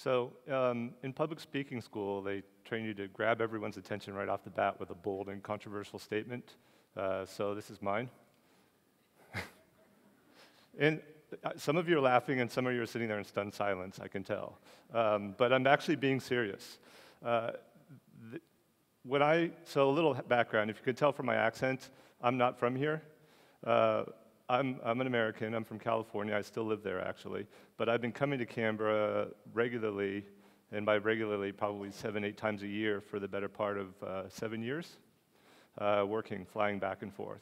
So in public speaking school, they train you to grab everyone's attention right off the bat with a bold and controversial statement. So this is mine. And some of you are laughing and some of you are sitting there in stunned silence, I can tell. But I'm actually being serious. So a little background, if you could tell from my accent, I'm not from here. I'm an American, I'm from California, I still live there actually, but I've been coming to Canberra regularly, and by regularly, probably 7-8 times a year for the better part of 7 years, flying back and forth.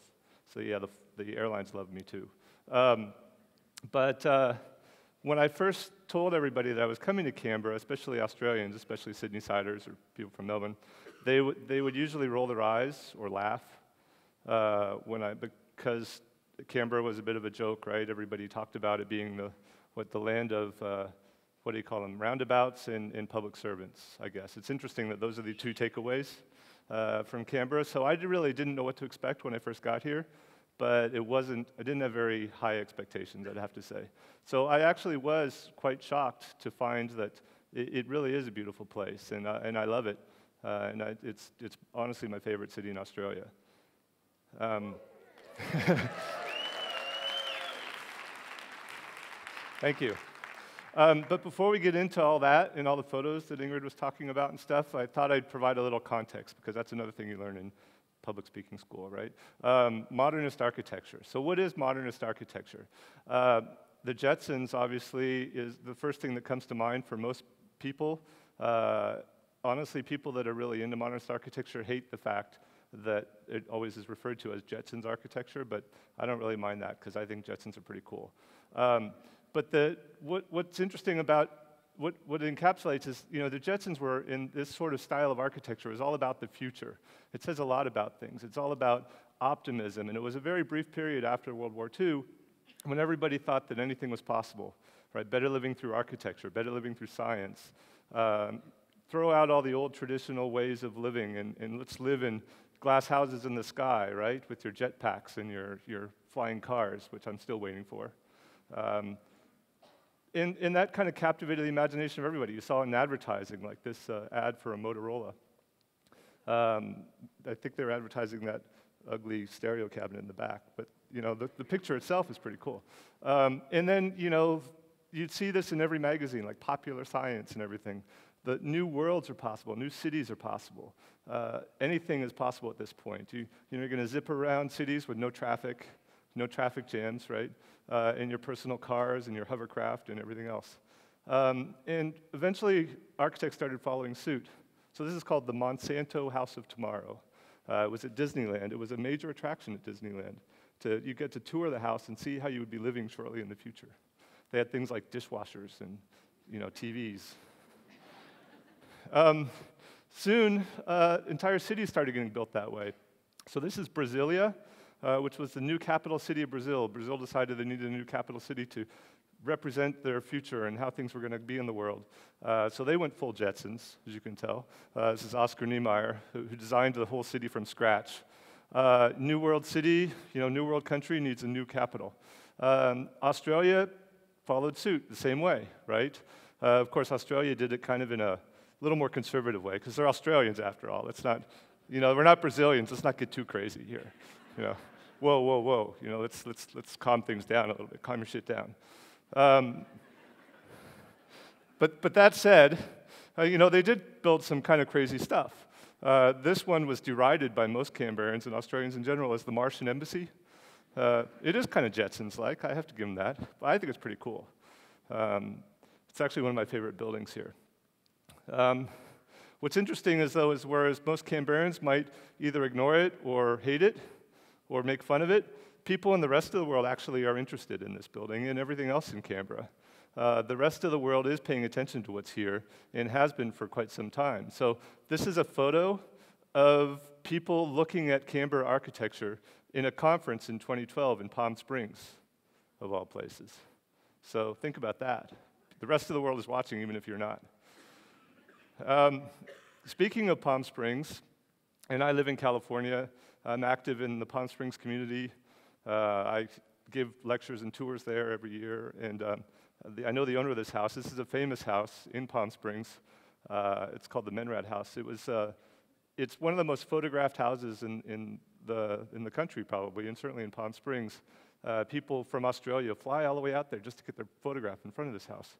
So yeah, the airlines love me too. But when I first told everybody that I was coming to Canberra, especially Australians, especially Sydney-siders or people from Melbourne, they would usually roll their eyes or laugh because Canberra was a bit of a joke, right? Everybody talked about it being the land of, what do you call them, roundabouts and public servants, I guess. It's interesting that those are the two takeaways from Canberra. So I really didn't know what to expect when I first got here, but I didn't have very high expectations, I'd have to say. So I actually was quite shocked to find that it really is a beautiful place, and I love it. It's honestly my favorite city in Australia. Thank you. But before we get into all that and all the photos that Ingrid was talking about and stuff, I thought I'd provide a little context, because that's another thing you learn in public speaking school, right? Modernist architecture. So what is modernist architecture? The Jetsons, obviously, is the first thing that comes to mind for most people. Honestly, people that are really into modernist architecture hate the fact that it always is referred to as Jetsons architecture, but I don't really mind that, because I think Jetsons are pretty cool. But what's interesting about what it encapsulates is, the Jetsons were in this sort of style of architecture. It was all about the future. It says a lot about things. It's all about optimism, and it was a very brief period after World War II when everybody thought that anything was possible, right? Better living through architecture, better living through science. Throw out all the old traditional ways of living, and let's live in glass houses in the sky, right? With your jetpacks and your flying cars, which I'm still waiting for. And that kind of captivated the imagination of everybody. You saw it in advertising, like this ad for a Motorola. I think they were advertising that ugly stereo cabinet in the back, but the picture itself is pretty cool. And then you'd see this in every magazine, like Popular Science and everything. The new worlds are possible, new cities are possible. Anything is possible at this point. You're going to zip around cities with no traffic jams, right? In your personal cars and your hovercraft and everything else. And eventually, architects started following suit. So this is called the Monsanto House of Tomorrow. It was at Disneyland. It was a major attraction at Disneyland. You get to tour the house and see how you would be living shortly in the future. They had things like dishwashers and TVs. Soon, entire cities started getting built that way. So this is Brasilia, which was the new capital city of Brazil. Brazil decided they needed a new capital city to represent their future and how things were going to be in the world. So they went full Jetsons, as you can tell. This is Oscar Niemeyer, who designed the whole city from scratch. New world city, new world country needs a new capital. Australia followed suit the same way, right? Of course, Australia did it kind of in a little more conservative way, because they're Australians after all. It's not, we're not Brazilians. Let's not get too crazy here. Whoa, whoa, whoa. Let's calm things down a little bit. Calm your shit down. But that said, they did build some kind of crazy stuff. This one was derided by most Canberrans and Australians in general as the Martian Embassy. It is kind of Jetsons-like, I have to give them that, but I think it's pretty cool. It's actually one of my favorite buildings here. What's interesting is, though, is whereas most Canberrans might either ignore it or hate it or make fun of it, people in the rest of the world actually are interested in this building and everything else in Canberra. The rest of the world is paying attention to what's here and has been for quite some time. So this is a photo of people looking at Canberra architecture in a conference in 2012 in Palm Springs, of all places. So think about that. The rest of the world is watching, even if you're not. Speaking of Palm Springs, and I live in California, I'm active in the Palm Springs community. I give lectures and tours there every year, and I know the owner of this house. This is a famous house in Palm Springs. It's called the Menrad House. It's one of the most photographed houses in the country, probably, and certainly in Palm Springs. People from Australia fly all the way out there just to get their photograph in front of this house.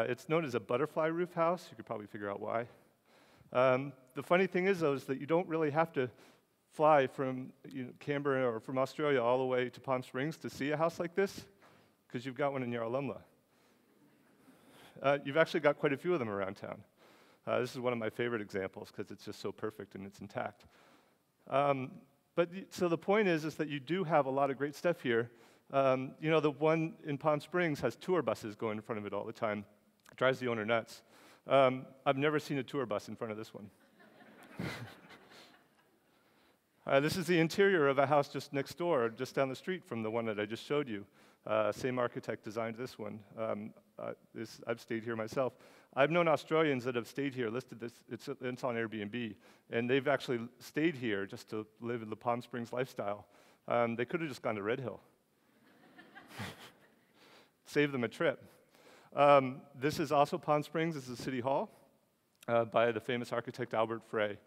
It's known as a butterfly roof house. You could probably figure out why. The funny thing is, though, is that you don't really have to fly from Canberra or from Australia all the way to Palm Springs to see a house like this, because you've got one in Yarralumla. You've actually got quite a few of them around town. This is one of my favorite examples because it's just so perfect and it's intact. So the point is that you do have a lot of great stuff here. The one in Palm Springs has tour buses going in front of it all the time. It drives the owner nuts. I've never seen a tour bus in front of this one. This is the interior of a house just next door, just down the street from the one that I just showed you. Same architect designed this one. I've stayed here myself. I've known Australians that have stayed here, listed this, it's on Airbnb, and they've actually stayed here just to live in the Palm Springs lifestyle. They could have just gone to Red Hill. Save them a trip. This is also Palm Springs. This is City Hall by the famous architect Albert Frey.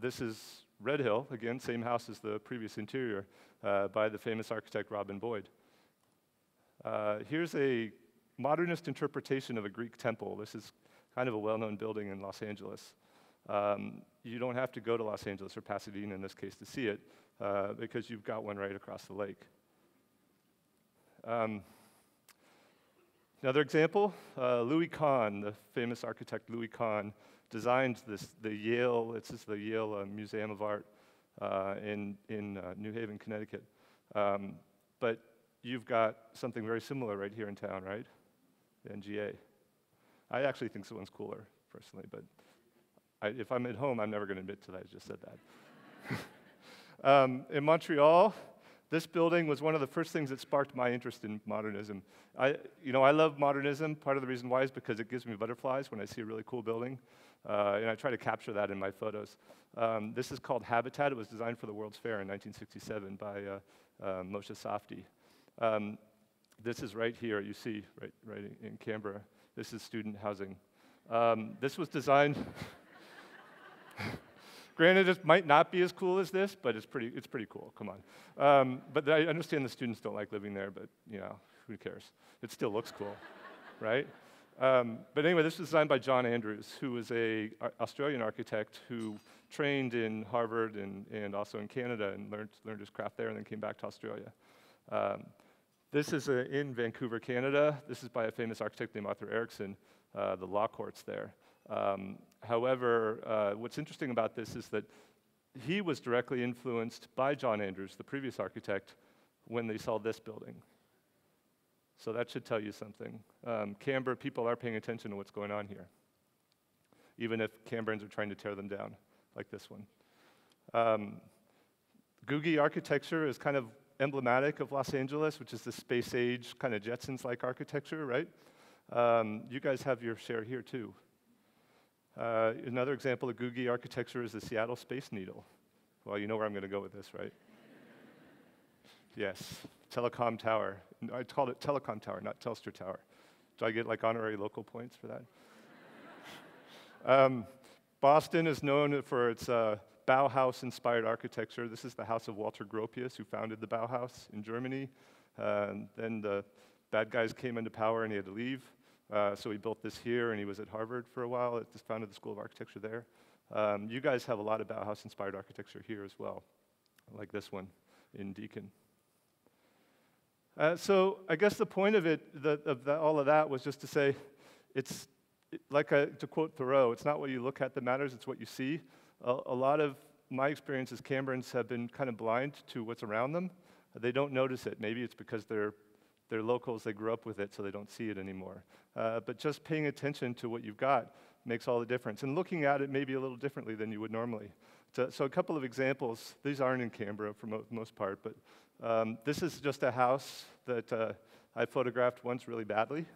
This is Red Hill, again, same house as the previous interior, by the famous architect Robin Boyd. Here's a modernist interpretation of a Greek temple. This is kind of a well-known building in Los Angeles. You don't have to go to Los Angeles or Pasadena in this case to see it, because you've got one right across the lake. Another example, Louis Kahn, the famous architect Louis Kahn, designed the Yale Museum of Art in New Haven, Connecticut. But you've got something very similar right here in town, right? The NGA. I actually think this one's cooler, personally, but if I'm at home, I'm never going to admit that I just said that. In Montreal, this building was one of the first things that sparked my interest in modernism. I love modernism. Part of the reason why is because it gives me butterflies when I see a really cool building, and I try to capture that in my photos. This is called Habitat. It was designed for the World's Fair in 1967 by Moshe Safdie. This is right here, you see, right in Canberra. This is student housing. This was designed. Granted, it might not be as cool as this, but it's pretty cool. Come on. But I understand the students don't like living there, but who cares? It still looks cool, right? But anyway, this was designed by John Andrews, who was an Australian architect who trained in Harvard and also in Canada and learned his craft there, and then came back to Australia. This is in Vancouver, Canada. This is by a famous architect named Arthur Erickson, the law courts there. However, what's interesting about this is that he was directly influenced by John Andrews, the previous architect, when they saw this building. So that should tell you something. Canberra people are paying attention to what's going on here, even if Canberrans are trying to tear them down, like this one. Googie architecture is kind of emblematic of Los Angeles, which is the space age kind of Jetsons-like architecture, right? You guys have your share here too. Another example of Googie architecture is the Seattle Space Needle. Well, you know where I'm going to go with this, right? Yes, Telecom Tower. I called it Telecom Tower, not Telstra Tower. Do I get like honorary local points for that? Boston is known for its Bauhaus-inspired architecture. This is the house of Walter Gropius, who founded the Bauhaus in Germany. Then the bad guys came into power and he had to leave. So he built this here, and he was at Harvard for a while. Just founded the School of Architecture there. You guys have a lot of Bauhaus-inspired architecture here as well, like this one in Deakin. So I guess the point of all of that was just to say, to quote Thoreau, it's not what you look at that matters, it's what you see. A lot of my experience as Canberrans have been kind of blind to what's around them. They don't notice it. Maybe it's because they're locals, they grew up with it, so they don't see it anymore. But just paying attention to what you've got makes all the difference, and looking at it maybe a little differently than you would normally. So a couple of examples. These aren't in Canberra for the most part, but this is just a house that I photographed once really badly,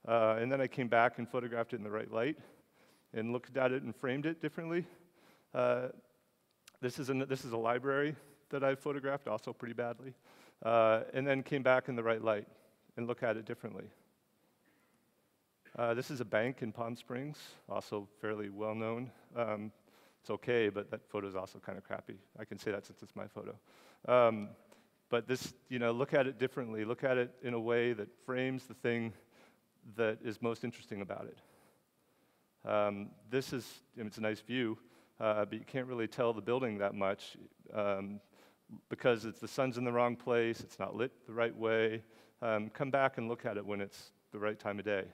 and then I came back and photographed it in the right light, and looked at it and framed it differently. This is a library that I photographed also pretty badly. and then came back in the right light and look at it differently. This is a bank in Palm Springs, also fairly well known. It's okay, but that photo is also kind of crappy. I can say that since it's my photo. But this, look at it differently. Look at it in a way that frames the thing that is most interesting about it. This is, it's a nice view, but you can't really tell the building that much because the sun's in the wrong place, it's not lit the right way. Come back and look at it when it's the right time of day.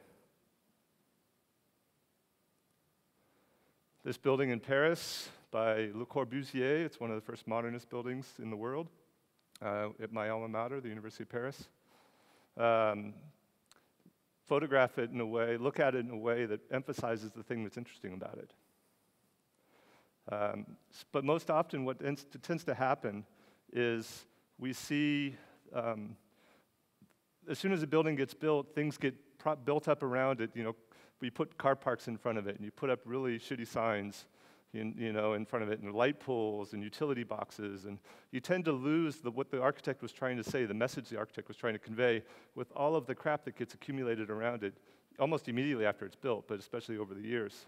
This building in Paris by Le Corbusier, it's one of the first modernist buildings in the world at my alma mater, the University of Paris. Photograph it in a way, look at it in a way that emphasizes the thing that's interesting about it. But most often what tends to happen is we see, as soon as a building gets built, things get built up around it. We put car parks in front of it, and you put up really shitty signs, in front of it, and light poles and utility boxes, and you tend to lose what the architect was trying to say, the message the architect was trying to convey, with all of the crap that gets accumulated around it, almost immediately after it's built, but especially over the years.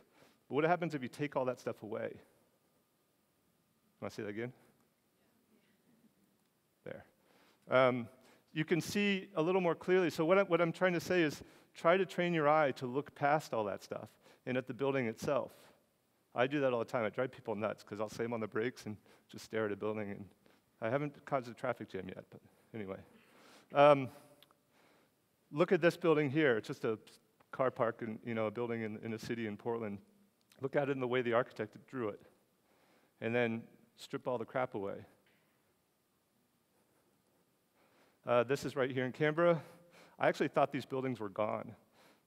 But what happens if you take all that stuff away? Want to say that again? There. You can see a little more clearly. So what I'm trying to say is, try to train your eye to look past all that stuff and at the building itself. I do that all the time. I drive people nuts because I'll slam on the brakes and just stare at a building. And I haven't caused a traffic jam yet, but anyway. Look at this building here. It's just a car park and a building in a city in Portland. Look at it in the way the architect drew it. And then strip all the crap away. This is right here in Canberra. I actually thought these buildings were gone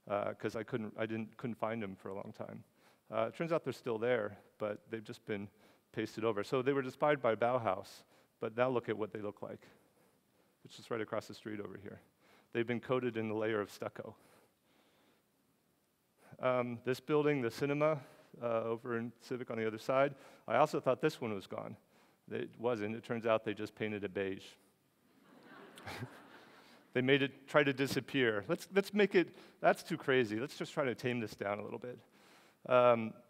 because I couldn't find them for a long time. It turns out they're still there, but they've just been pasted over. So they were inspired by Bauhaus, but now look at what they look like. It's just right across the street over here. They've been coated in a layer of stucco. This building, the cinema, over in Civic on the other side, I also thought this one was gone. It wasn't. It turns out they just painted it beige. They made it try to disappear. Let's make it, that's too crazy. Let's just try to tame this down a little bit.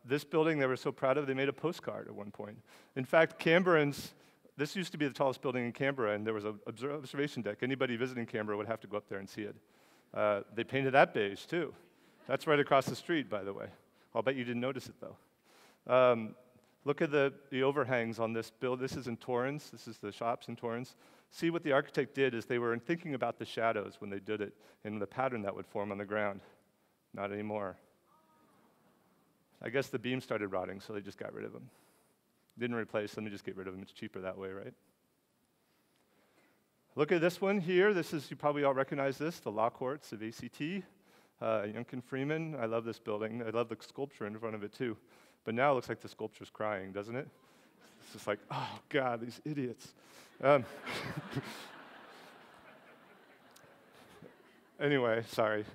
This building they were so proud of, they made a postcard at one point. In fact, Canberrans, this used to be the tallest building in Canberra, and there was an observation deck. Anybody visiting Canberra would have to go up there and see it. They painted that beige, too. That's right across the street, by the way. I'll bet you didn't notice it, though. Look at the overhangs on this building. This is in Torrens. This is the shops in Torrens. See what the architect did is they were thinking about the shadows when they did it and the pattern that would form on the ground. Not anymore. I guess the beams started rotting, so they just got rid of them. Didn't replace them, they just get rid of them. It's cheaper that way, right? Look at this one here. This is, you probably all recognize this, the Law Courts of ACT. Yunkin Freeman. I love this building. I love the sculpture in front of it, too. But now it looks like the sculpture's crying, doesn't it? It's just like, oh, God, these idiots. Anyway, sorry.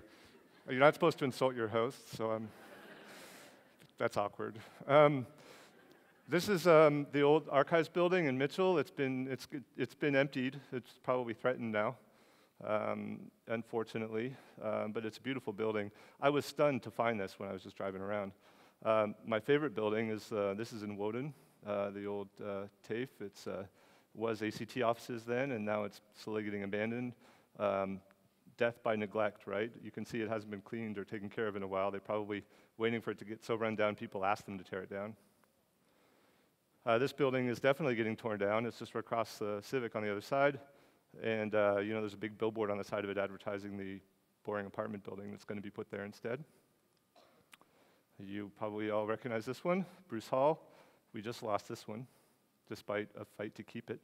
You're not supposed to insult your host, so that's awkward. This is the old archives building in Mitchell. It's been emptied. It's probably threatened now, unfortunately. But it's a beautiful building. I was stunned to find this when I was just driving around. My favorite building is this is in Woden, the old TAFE. It was ACT offices then, and now it's slowly getting abandoned. Death by neglect, right? You can see it hasn't been cleaned or taken care of in a while. They're probably waiting for it to get so run down, people ask them to tear it down. This building is definitely getting torn down. It's just across the Civic on the other side. And there's a big billboard on the side of it advertising the boring apartment building that's going to be put there instead. You probably all recognize this one, Bruce Hall. We just lost this one, despite a fight to keep it.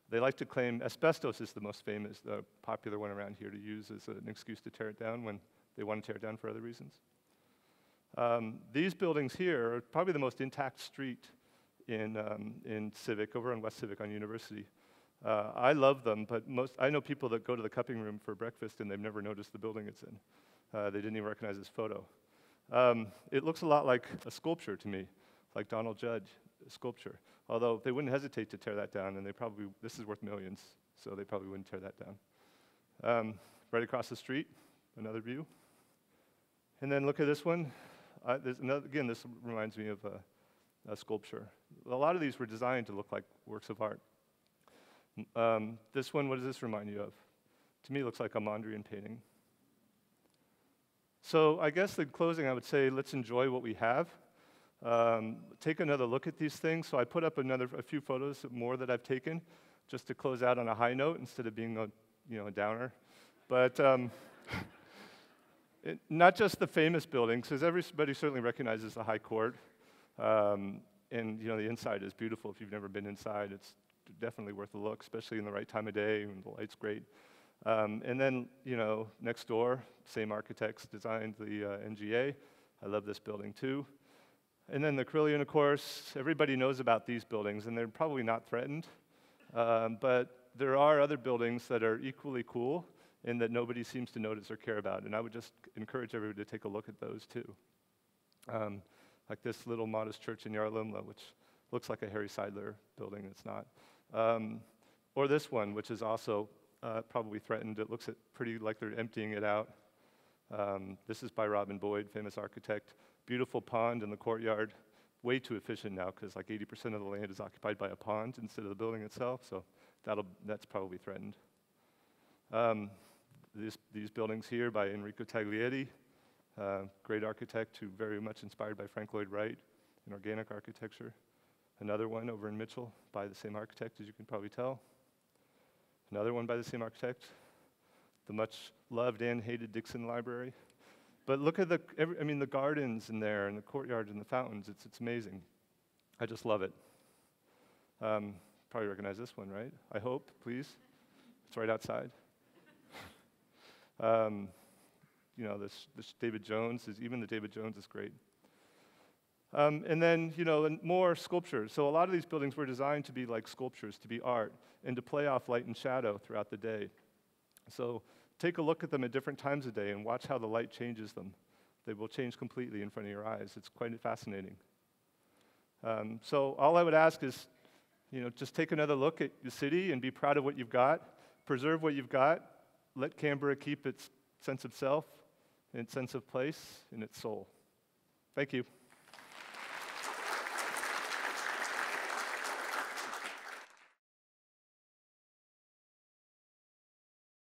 They like to claim asbestos is the most famous, popular one around here to use as an excuse to tear it down when they want to tear it down for other reasons. These buildings here are probably the most intact street in Civic, over on West Civic on University. I love them, but I know people that go to the cupping room for breakfast and they've never noticed the building it's in. They didn't even recognize this photo. It looks a lot like a sculpture to me, like Donald Judd sculpture. Although they wouldn't hesitate to tear that down, and this is worth millions. so they probably wouldn't tear that down. Right across the street, another view. And then look at this one. There's another, again, this reminds me of a sculpture. A lot of these were designed to look like works of art. This one, what does this remind you of? To me, it looks like a Mondrian painting. So I guess in closing, I would say let's enjoy what we have. Take another look at these things. So I put up a few photos more that I've taken, just to close out on a high note instead of being a downer. But not just the famous buildings, because everybody certainly recognizes the High Court, and the inside is beautiful. If you've never been inside, it's definitely worth a look, especially in the right time of day when the light's great. And then, next door, same architects designed the NGA. I love this building too. And then the Carillon, of course, everybody knows about these buildings, and they're probably not threatened. But there are other buildings that are equally cool and that nobody seems to notice or care about. And I would just encourage everybody to take a look at those too. Like this little modest church in Yarlumla, which looks like a Harry Seidler building. It's not. Or this one, which is also probably threatened. It looks pretty like they're emptying it out. This is by Robin Boyd, famous architect. Beautiful pond in the courtyard. Way too efficient now because like 80% of the land is occupied by a pond instead of the building itself. So that's probably threatened. These buildings here by Enrico Taglietti, great architect who very much inspired by Frank Lloyd Wright in organic architecture. Another one over in Mitchell by the same architect, as you can probably tell. Another one by the same architect, the much loved and hated Dixon Library. But look at the gardens in there and the courtyards and the fountains. It's amazing. I just love it. Probably recognize this one, right? I hope, please. It's right outside. This David Jones even the David Jones is great. And then, and more sculptures. So a lot of these buildings were designed to be like sculptures, to be art, and to play off light and shadow throughout the day. So take a look at them at different times of day and watch how the light changes them. They will change completely in front of your eyes. It's quite fascinating. So all I would ask is, just take another look at the city and be proud of what you've got. Preserve what you've got. Let Canberra keep its sense of self, and its sense of place, and its soul. Thank you.